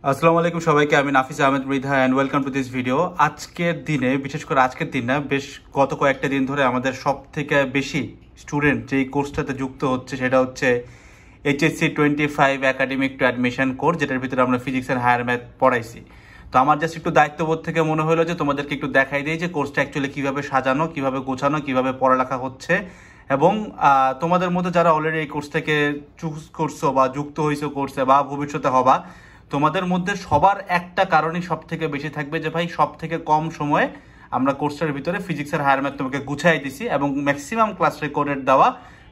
আসসালামু আলাইকুম সবাইকে, আমি Nafis Ahmed Mridha and welcome to this video. আজকের দিনে, বিশেষ করে আজকের দিন না, বেশ গত কয়েকটা দিন ধরে আমাদের সব থেকে বেশি স্টুডেন্ট যেই কোর্সটাতে যুক্ত হচ্ছে সেটা হচ্ছে HSC 25 academic two admission course, যেটার ভিতরে আমরা ফিজিক্স অ্যান্ড হায়ার ম্যাথ পড়াইছি। তো আমার জাস্ট একটু দায়িত্ববোধ থেকে মনে হলো যে তোমাদেরকে একটু দেখাই দিই যে কোর্সটা অ্যাকচুয়ালি কীভাবে সাজানো, কীভাবে গোছানো, কীভাবে পড়ালেখা হচ্ছে। এবং তোমাদের মধ্যে যারা অলরেডি এই কোর্স থেকে চুজ করছো বা যুক্ত হয়েছো কোর্সে বা ভবিষ্যতে হবা, তোমাদের মধ্যে সবার একটা কারণই সব থেকে বেশি থাকবে যে ভাই সব থেকে কম সময়ে আমরা কোর্সটার ভিতরে ফিজিক্স আর হায়ার ম্যাথ তোমাকে গুছাই দিছি এবং ম্যাক্সিমাম ক্লাস রেকর্ডেড দেওয়া,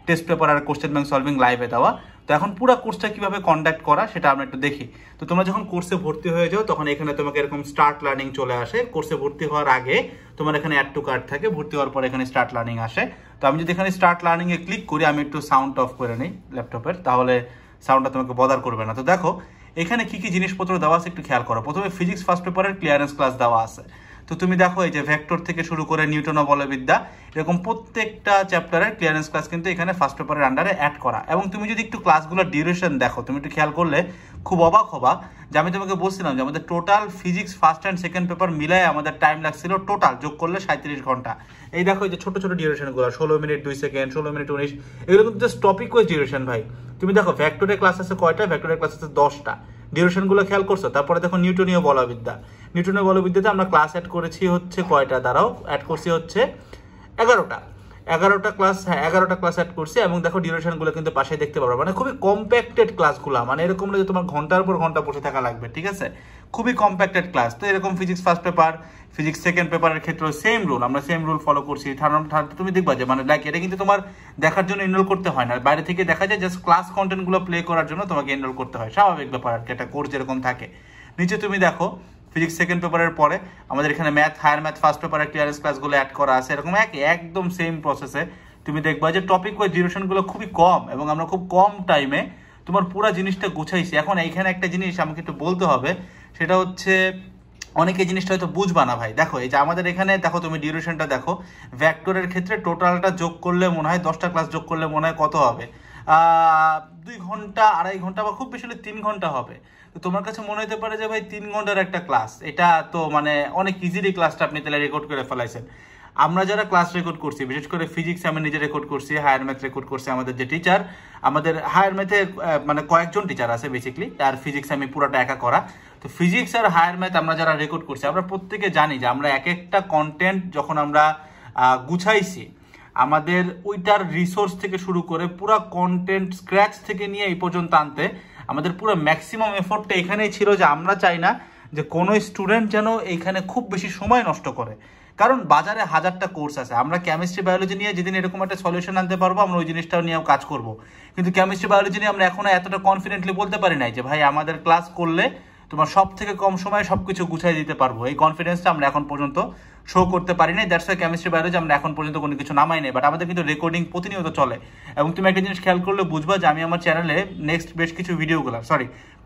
টেস্ট পেপার আর কোশ্চেন ব্যাংক সলভিং লাইভে দেওয়া। তো এখন পুরো কোর্সটা কিভাবে কন্ডাক্ট করা সেটা আমরা একটু দেখি। তো তোমরা যখন কোর্সে ভর্তি হয়ে যাও তখন এখানে তোমাকে এরকম স্টার্ট লার্নিং চলে আসে। কোর্সে ভর্তি হওয়ার আগে তোমার এখানে অ্যাড টু কার্ট থাকে, ভর্তি হওয়ার পর এখানে স্টার্ট লার্নিং আসে। তো আমি যদি এখানে স্টার্ট লার্নিং এ ক্লিক করি, আমি একটু সাউন্ড অফ করে নিই ল্যাপটপের, তাহলে সাউন্ডটা তোমাকে বদার করবে না। তো দেখো এখানে কি কি জিনিসপত্র দেওয়া আছে একটু খেয়াল করো। প্রথমে ফিজিক্স ফার্স্ট পেপারের ক্লিয়ারেন্স ক্লাস দেওয়া আছে। তো তুমি দেখো এই যে ভেক্টর থেকে শুরু করে নিউটন ও বলবিদ্যা, এরকম প্রত্যেকটা চ্যাপ্টারের ক্লিয়ারেন্স ক্লাস কিন্তু এখানে ফার্স্ট পেপারের আন্ডারে অ্যাড করা। এবং তুমি যদি একটু ক্লাসগুলোর ডিউরেশন দেখো, তুমি একটু খেয়াল করলে খুব অবাক হবা যে আমি তোমাকে বলছিলাম যে আমাদের total physics first and second paper মিলায় আমাদের টাইম লাগছিল টোটাল যোগ করলে 37 ঘন্টা। এই দেখো এই যে ছোট ছোট ডিউরেশনগুলো 16 মিনিট 2 সেকেন্ড, 16 মিনিট 19, এগুলো কিন্তু জাস্ট টপিক ওয়াইজ ডিউরেশন ভাই। তুমি দেখো ভেক্টরের ক্লাস আছে কয়টা? ভেক্টরের ক্লাস আছে 10টা। ডিউরেশনগুলো খেয়াল করছো? তারপরে দেখো নিউটনীয় বলবিদ্যা, নিউটনীয় বলবিদ্যাতে আমরা ক্লাস অ্যাড করেছি হচ্ছে কয়টা? দাঁড়াও, অ্যাড করছি হচ্ছে 11টা ক্লাস। হ্যাঁ, 11টা ক্লাস অ্যাড করছি। এবং দেখো ডিউরেশনগুলো কিন্তু পাশে দেখতে পারবে, মানে খুবই কম্প্যাক্টেড ক্লাসগুলো, মানে এরকম না যে তোমার ঘন্টার পর ঘন্টা বসে থাকা লাগবে, ঠিক আছে? খুবই কম্প্যাক্টেড ক্লাস। তো এরকম physics first paper, physics second পেপারের ক্ষেত্রে সেম রুল, আমরা সেম রুল ফলো করছি। তুমি দেখবা যে মানে লাইক এটা কিন্তু তোমার দেখার জন্য এনরোল করতে হয় না, বাইরে থেকে দেখা যায় জাস্ট ক্লাস কন্টেন্টগুলো প্লে করার জন্য তোমাকে এনরোল করতে হয়, স্বাভাবিক ব্যাপার আর কি, একটা কোর্স যেরকম থাকে। নিচে তুমি দেখো ফিজিক্স সেকেন্ড পেপারের পরে আমাদের এখানে ম্যাথ, হায়ার ম্যাথ ফার্স্ট পেপারের ক্লিয়ারেন্স ক্লাসগুলো অ্যাড করা আছে, এরকম একদম সেম প্রসেসে। তুমি দেখবা যে টপিক ওয়াইজ ডিউরেশনগুলো খুবই কম এবং আমরা খুব কম টাইমে তোমার পুরো জিনিসটা গুছাইছি। এখন এইখানে একটা জিনিস আমাকে একটু বলতে হবে, সেটা হচ্ছে অনেকে জিনিসটা হয়তো বুঝবা না ভাই। দেখো এই যে আমাদের এখানে দেখো, তুমি ডিউরেশনটা দেখো, ভেক্টরের ক্ষেত্রে টোটালটা যোগ করলে মনে হয় 10টা ক্লাস যোগ করলে মনে হয় কত হবে? 2 ঘন্টা, 2.5 ঘন্টা বা খুব বেশি হলে 3 ঘন্টা হবে। তো তোমার কাছে মনে হতে পারে যে ভাই 3 ঘন্টার একটা ক্লাস, এটা তো মানে অনেক ইজিলি ক্লাসটা আপনি তাহলে রেকর্ড করে ফেলাইছেন। আমরা যারা ক্লাস রেকর্ড করছি, বিশেষ করে ফিজিক্স আমি নিজে রেকর্ড করছি, হায়ার ম্যাথ রেকর্ড করছি আমাদের যে টিচার, আমাদের হায়ার ম্যাথে মানে কয়েকজন টিচার আছে বেসিক্যালি, আর ফিজিক্স আমি পুরোটা একা করা। তো ফিজিক্স আর হায়ার ম্যাথ আমরা যারা রেকর্ড করছি, আমরা প্রত্যেকে জানি যে আমরা এক একটা কন্টেন্ট যখন আমরা গুছাইছি, আমাদের ওইটার রিসোর্স থেকে শুরু করে পুরো কন্টেন্ট স্ক্র্যাচ থেকে নিয়ে এই পর্যন্ত আনতে আমাদের পুরো ম্যাক্সিমাম এফোর্টটা এখানেই ছিল যে আমরা চাই না যে কোনো স্টুডেন্ট যেন এইখানে খুব বেশি সময় নষ্ট করে। কারণ বাজারে হাজারটা কোর্স আছে, আমরা কেমিস্ট্রি বায়োলজি নিয়ে যেদিন এরকম একটা সলিউশন আনতে পারবো আমরা ওই জিনিসটাও নিয়েও কাজ করব। কিন্তু কেমিস্ট্রি বায়োলজি নিয়ে আমরা এখনো এতটা কনফিডেন্টলি বলতে পারি নাই যে ভাই আমাদের ক্লাস করলে তোমার সব থেকে কম সময়ে সবকিছু গুছাই দিতে পারবো। এই কনফিডেন্সটা আমরা এখন পর্যন্ত শো করতে পারি নাই। দ্যাটস ওয়াই কেমিস্ট্রি বায়োলজি আমরা এখন পর্যন্ত কোনো কিছু নামাই নাই, বাট আমাদের কিন্তু রেকর্ডিং প্রতিনিয়ত চলে। এবং তুমি একটা জিনিস খেয়াল করলে বুঝবা যে আমি আমার চ্যানেলে নেক্সট বেশ কিছু ভিডিওগুলো,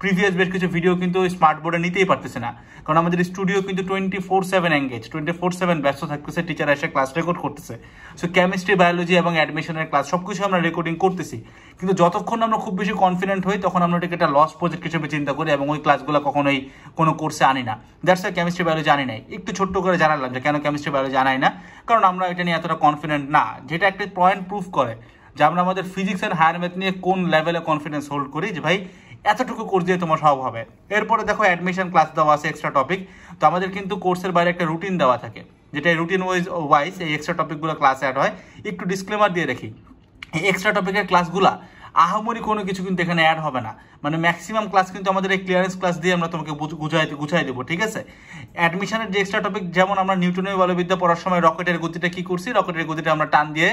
প্রিভিয়াস বেশ কিছু ভিডিও কিন্তু স্মার্ট বোর্ডে নিতেই পারতেছে না, কারণ আমাদের স্টুডিও কিন্তু 24/7 এঙ্গেজ, 24/7 ব্যস্ত থাকতেছে, টিচার এসে ক্লাস রেকর্ড করতেছে। সো কেমিস্ট্রি, বায়োলজি এবং অ্যাডমিশনের ক্লাস সবকিছু আমরা রেকর্ডিং করতেছি। কিন্তু যতক্ষণ আমরা খুব বেশি কনফিডেন্ট হই তখন আমরা এটাকে একটা লস প্রজেক্ট হিসেবে চিন্তা করি এবং ওই ক্লাসগুলো কখনোই কোনো কোর্সে আনি না। দ্যাটস ওয়াই কেমিস্ট্রি বায়োলজি আনি নাই। একটু ছোট্ট করে জানালাম যে কেন কেমিস্ট্রি বায়োলজি আনাই না, কারণ আমরা এটা নিয়ে এতটা কনফিডেন্ট না, যেটা একটা পয়েন্ট প্রুফ করে যে আমরা আমাদের ফিজিক্স এন্ড হায়ার ম্যাথ নিয়ে কোন লেভেলে কনফিডেন্স হোল্ড করি যে ভাই এতটুকু কোর্স দিয়ে তোমার সব হবে। এরপরে দেখো অ্যাডমিশন ক্লাস দেওয়া আছে, এক্সট্রা টপিক। তো আমাদের কিন্তু কোর্সের বাইরে একটা রুটিন দেওয়া থাকে, যেটা রুটিন ওয়াইজ এই এক্সট্রা টপিকগুলো ক্লাস অ্যাড হয়। একটু ডিসক্লেমার দিয়ে রাখি, এই এক্সট্রা টপিকের ক্লাসগুলা আহামরি কোনো কিছু কিন্তু এখানে অ্যাড হবে না, মানে ম্যাক্সিমাম ক্লাস কিন্তু আমাদের এই ক্লিয়ারেন্স ক্লাস দিয়ে আমরা তোমাকে গুছাই দেবো, ঠিক আছে? অ্যাডমিশনের যে এক্সট্রা টপিক, যেমন আমরা নিউটনীয় বলবিদ্যা পড়ার সময় রকেটের গতিটা কি করছি, রকেটের গতিটা আমরা টান দিয়ে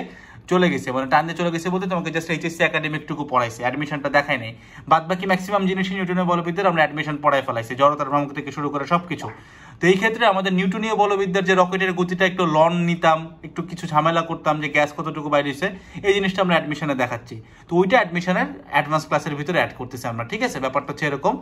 চলে গেছে, মানে টান দিয়ে চলে গেছে বলতে তোমাকে জাস্ট এইচএসসি একাডেমিকটুকু পড়াইছে, অ্যাডমিশনটা দেখাই নেই। বাদ বাকি ম্যাক্সিমাম জিনিসই নিউটনীয় বলবিদ্যার আমরা অ্যাডমিশন পড়াই ফেলাইছি, জড়তার ভ্রমণ থেকে শুরু করে সবকিছু। তো এই ক্ষেত্রে আমাদের নিউটনীয় বলবিদ্যার যে রকেটের গতিটা একটু লন নিতাম, একটু কিছু ঝামেলা করতাম যে গ্যাস কতটুকু বাইরেছে, এই জিনিসটা আমরা অ্যাডমিশনে দেখাচ্ছি। তো ওইটা অ্যাডমিশনের অ্যাডভান্স ক্লাসের ভিতরে অ্যাড করতেছি আমরা, ঠিক আছে? ব্যাপারটা হচ্ছে এরকম।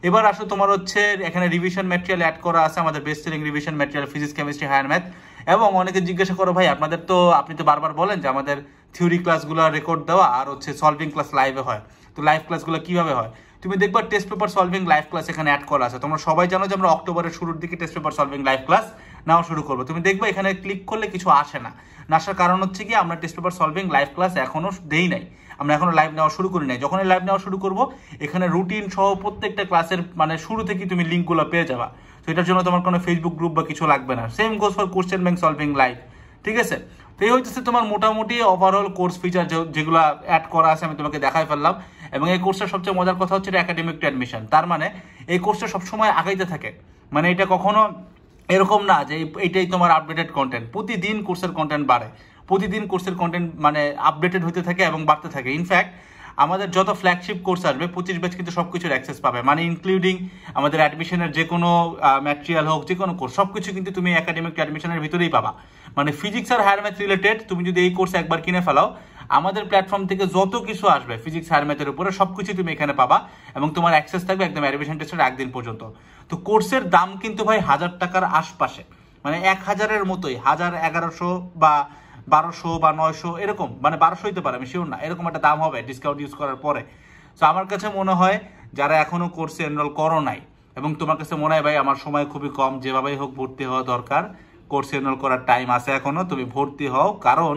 এবার আসলে তোমার হচ্ছে এখানে রিভিশন ম্যাটেরিয়াল অ্যাড করা আছে, আমাদের best selling revision material physics, chemistry, higher math. এবং অনেকে জিজ্ঞাসা করো ভাই আপনাদের তো, আপনি তো বারবার বলেন যে আমাদের থিওরি ক্লাসগুলো রেকর্ড দেওয়া আর হচ্ছে সলভিং ক্লাস লাইভে হয়, তো লাইভ ক্লাসগুলো কিভাবে হয়? তুমি দেখবা test paper solving live class এখানে অ্যাড করা আছে। তোমরা সবাই জানো যে আমরা অক্টোবরের শুরুর দিকে test paper solving live class নেওয়া শুরু করবো। তুমি দেখবা এখানে ক্লিক করলে কিছু আসে না, আসার কারণ হচ্ছে কি আমরা test paper solving live class এখনো দেই নাই, আমরা এখনো লাইভ নেওয়া শুরু করি নাই। যখনই লাইভ নেওয়া শুরু করবো এখানে রুটিন সহ প্রত্যেকটা ক্লাসের মানে শুরু থেকে তুমি লিঙ্কগুলো পেয়ে যাবা। তো এটার জন্য তোমার কোনো ফেসবুক গ্রুপ বা কিছু লাগবে না। Same goes for question bank solving live, ঠিক আছে। তো এই হচ্ছে তোমার মোটামুটি ওভারঅল কোর্স ফিচার যেগুলো অ্যাড করা আছে আমি তোমাকে দেখাই ফেললাম। এবং এই কোর্সের সবচেয়ে মজার কথা হচ্ছে একাডেমিক টু অ্যাডমিশন, তার মানে এই কোর্সটা সবসময় আগাইতে থাকে, মানে এটা কখনো এরকম না যে এইটাই তোমার আপডেটেড কন্টেন্ট। প্রতিদিন কোর্সের কন্টেন্ট বাড়ে, প্রতিদিন কোর্সের কন্টেন্ট মানে আপডেটেড হতে থাকে এবং বাড়তে থাকে। ইনফ্যাক্ট আমাদের যত ফ্ল্যাগশিপ কোর্স আসবে 25 ব্যাচ কিন্তু সবকিছুর অ্যাক্সেস পাবে, মানে ইনক্লুডিং আমাদের অ্যাডমিশনের যে কোনো ম্যাটেরিয়াল হোক, যে কোনো কোর্স সবকিছু কিন্তু তুমি একাডেমিক অ্যাডমিশনের ভিতরেই পাবা। মানে ফিজিক্স আর হায়ার ম্যাথ রিলেটেড তুমি যদি এই কোর্স একবার কিনে ফেলাও, আমাদের প্ল্যাটফর্ম থেকে যত কিছু আসবে ফিজিক্স হায়ার ম্যাথের উপরে সবকিছু তুমি এখানে পাবা এবং তোমার অ্যাক্সেস থাকবে একদম অ্যাডমিশন টেস্টের একদিন পর্যন্ত। তো কোর্সের দাম কিন্তু ভাই 1000 টাকার আশপাশে, মানে 1000-এর মতোই, 1000, 1100 বা 1200 বা 900 এরকম, মানে 1200 হইতে পারে, আমি শিওর না, এরকম একটা দাম হবে ডিসকাউন্ট ইউজ করার পরে। তো আমার কাছে মনে হয় যারা এখনো কোর্সে এনরোল করো নাই এবং তোমার কাছে মনে হয় ভাই আমার সময় খুবই কম, যেভাবেই হোক ভর্তি হওয়া দরকার, কোর্সে এনরোল করার টাইম আছে এখনো, তুমি ভর্তি হও, কারণ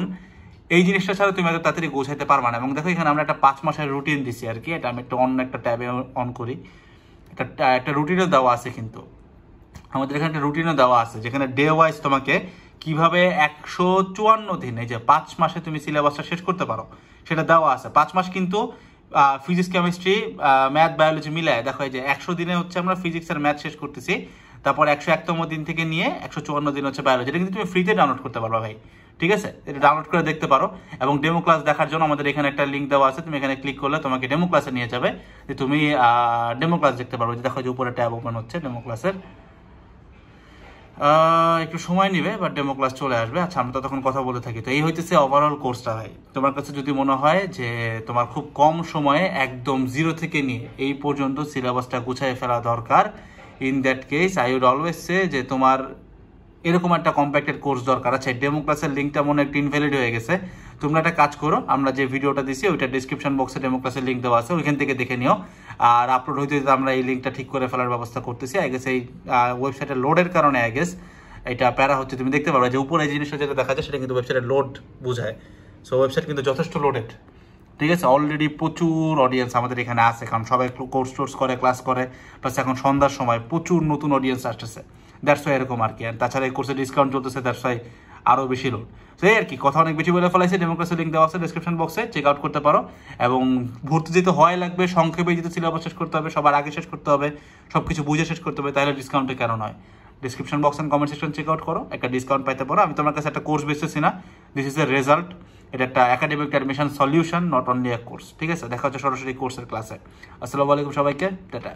এই জিনিসটা ছাড়া তুমি এত তাড়াতাড়ি গোছাইতে পারবা না। এবং দেখো এখানে আমরা একটা 5 মাসের রুটিন দিছি আর কি, এটা আমি একটা অন্য একটা ট্যাবে অন করি, একটা রুটিনও দেওয়া আছে, কিন্তু আমাদের এখানে একটা রুটিনও দেওয়া আছে যেখানে ডে ওয়াইজ তোমাকে কিভাবে 154 দিন এই যে 5 মাসে তুমি সিলেবাসটা শেষ করতে পারো সেটা দেওয়া আছে। 5 মাস কিন্তু ফিজিক্স, কেমিস্ট্রি, ম্যাথ, বায়োলজি মিলায় দেখো এই যে 100 দিনে হচ্ছে আমরা ফিজিক্স আর ম্যাথ শেষ করতেছি, তারপর 101তম দিন থেকে নিয়ে 154 দিন হচ্ছে বায়োলজি। এটা কিন্তু তুমি ফ্রিতে ডাউনলোড করতে পারবা ভাই, ঠিক আছে, এটা ডাউনলোড করে দেখতে পারো। এবং ডেমো ক্লাস দেখার জন্য আমাদের এখানে একটা লিঙ্ক দেওয়া আছে, তুমি এখানে ক্লিক করলে তোমাকে ডেমো ক্লাসে নিয়ে যাবে, যে তুমি ডেমো ক্লাস দেখতে পারো। যে দেখো যে উপরে ট্যাব ওপেন হচ্ছে ডেমো ক্লাসের, একটু সময় নিবে বাট ডেমো ক্লাস চলে আসবে। আচ্ছা আমরা তো তখন কথা বলে থাকি। তো এই হইতেছে ওভারঅল কোর্সটা ভাই। তোমার কাছে যদি মনে হয় যে তোমার খুব কম সময়ে একদম জিরো থেকে নিয়ে এই পর্যন্ত সিলেবাসটা গুছাই ফেলা দরকার, in that case I would always say যে তোমার এরকম একটা কম্প্যাক্টেড কোর্স দরকার আছে। ডেমো ক্লাসের লিঙ্কটা মনে একটু ইনভ্যালিড হয়ে গেছে, তোমরা একটা কাজ করো, আমরা যে ভিডিওটা দিছি ওইটা ডিসক্রিপশন বক্সে ডেমো ক্লাসের লিঙ্ক দেওয়া আছে, ওইখান থেকে দেখে নিও। আর আপলোড হইতে আমরা এই লিঙ্কটা ঠিক করে ফেলার ব্যবস্থা করতেছি। আই গেস এই ওয়েবসাইটের লোডের কারণে আই গেস এটা প্যারা হচ্ছে। তুমি দেখতে পারবে যে উপরে এই জিনিসটা যেটা দেখা যায় সেটা কিন্তু ওয়েবসাইটের লোড বোঝায়। সো ওয়েবসাইট কিন্তু যথেষ্ট লোডেড, ঠিক আছে। অলরেডি প্রচুর অডিয়েন্স আমাদের এখানে আছে, কারণ সবাই কোর্স টোর্স করে, ক্লাস করে, প্লাস এখন সন্ধ্যার সময় প্রচুর নতুন অডিয়েন্স আসতেছে, দ্যাটস ওয়াই এরকম আর কি। আর তাছাড়া এই কোর্সে ডিসকাউন্ট চলতেছে, দ্যাটস ওয়াই আরও বেশি লোড। তো এই আর কি, কথা অনেক বেশি বলে ফেলাইছে। ডেমোক্রেসি লিঙ্ক দেওয়া আছে ডিসক্রিপশন বক্সে, চেক আউট করতে পারো। এবং ভর্তি যেতে হয় লাগবে, সংক্ষেপে যেতে সিলেবাস শেষ করতে হবে, সবার আগে শেষ করতে হবে, সব কিছু বুঝে শেষ করতে হবে, তাহলে ডিসকাউন্টে কেন নয়। Description box and comment section check out করো, একটা ডিসকাউন্ট পাইতে পারো। আমি তোমার কাছে একটা কোর্স বেচতেছি না, দিস ইজ এ রেজাল্ট, এটা একটা academic admission solution, not only a course, ঠিক আছে। দেখা হচ্ছে সরাসরি কোর্সের ক্লাসে। আসসালামু আলাইকুম সবাইকে, টাটা।